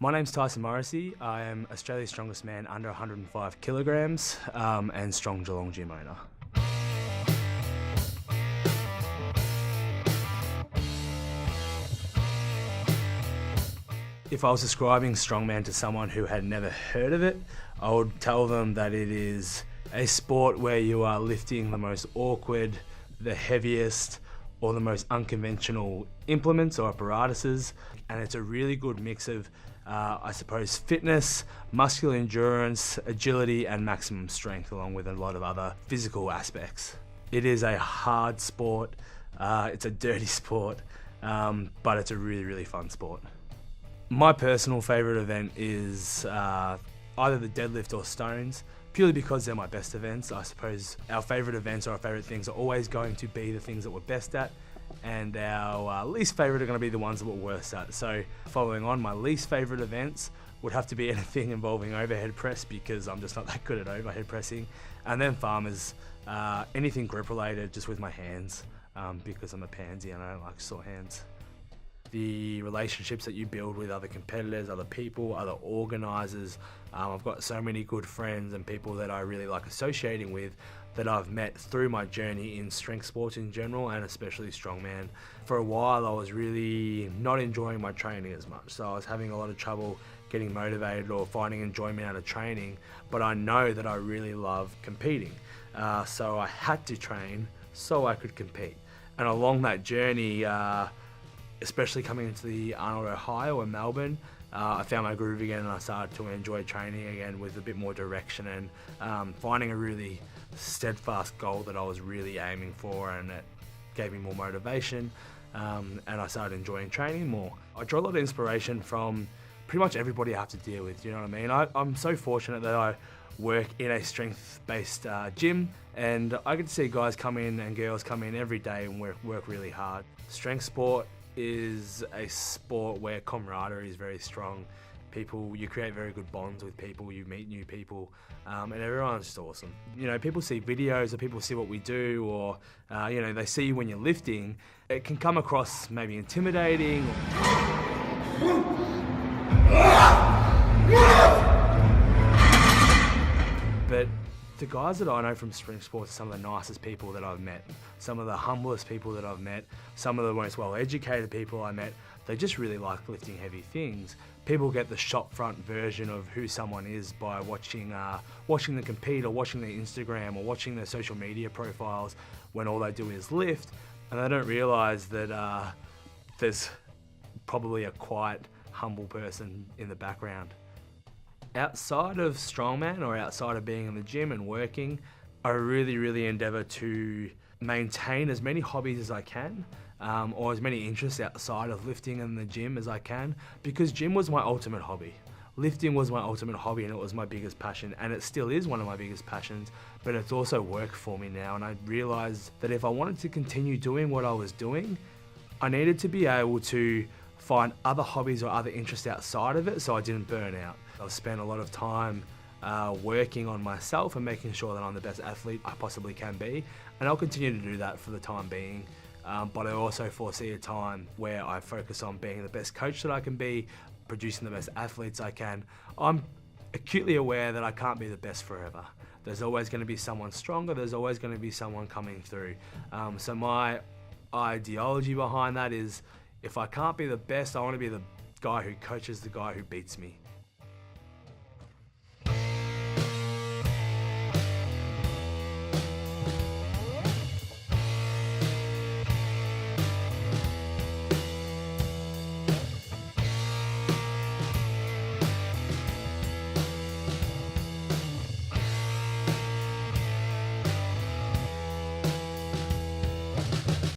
My name's Tyson. I am Australia's strongest man under 105 kilograms and strong Geelong gym owner. If I was describing strongman to someone who had never heard of it, I would tell them that it is a sport where you are lifting the most awkward, the heaviest, or the most unconventional implements or apparatuses, and it's a really good mix of, I suppose, fitness, muscular endurance, agility, and maximum strength, along with a lot of other physical aspects. It is a hard sport, it's a dirty sport, but it's a really, really fun sport. My personal favourite event is either the deadlift or stones, purely because they're my best events. I suppose our favourite events or our favourite things are always going to be the things that we're best at, and our least favourite are going to be the ones that we're worst at. So following on, my least favourite events would have to be anything involving overhead press, because I'm just not that good at overhead pressing. And then farmers, anything grip related, just with my hands, because I'm a pansy and I don't like sore hands. The relationships that you build with other competitors, other people, other organisers. I've got so many good friends and people that I really like associating with that I've met through my journey in strength sports in general, and especially strongman. For a while I was really not enjoying my training as much, so I was having a lot of trouble getting motivated or finding enjoyment out of training, but I know that I really love competing. So I had to train so I could compete. And along that journey, especially coming into the Arnold, Ohio and Melbourne, I found my groove again and I started to enjoy training again with a bit more direction and finding a really steadfast goal that I was really aiming for, and it gave me more motivation, and I started enjoying training more. I draw a lot of inspiration from pretty much everybody I have to deal with, you know what I mean? I'm so fortunate that I work in a strength-based gym, and I get to see guys come in and girls come in every day and work really hard. Strength sport is a sport where camaraderie is very strong. You create very good bonds with people, you meet new people, and everyone's just awesome. You know, people see videos or people see what we do, or they see you when you're lifting. It can come across maybe intimidating. But the guys that I know from strength sports are some of the nicest people that I've met, some of the humblest people that I've met, some of the most well-educated people I met. They just really like lifting heavy things. People get the shop front version of who someone is by watching them compete, or watching their Instagram, or watching their social media profiles when all they do is lift, and they don't realise that there's probably a quiet, humble person in the background. Outside of strongman, or outside of being in the gym and working, I really endeavour to maintain as many hobbies as I can, or as many interests outside of lifting and the gym as I can, because gym was my ultimate hobby. Lifting was my ultimate hobby, and it was my biggest passion, and it still is one of my biggest passions, but it's also work for me now. And I realised that if I wanted to continue doing what I was doing, I needed to be able to find other hobbies or other interests outside of it so I didn't burn out. I've spent a lot of time working on myself and making sure that I'm the best athlete I possibly can be, and I'll continue to do that for the time being. But I also foresee a time where I focus on being the best coach that I can be, producing the best athletes I can. I'm acutely aware that I can't be the best forever. There's always going to be someone stronger, there's always going to be someone coming through. So my ideology behind that is, if I can't be the best, I want to be the guy who coaches the guy who beats me.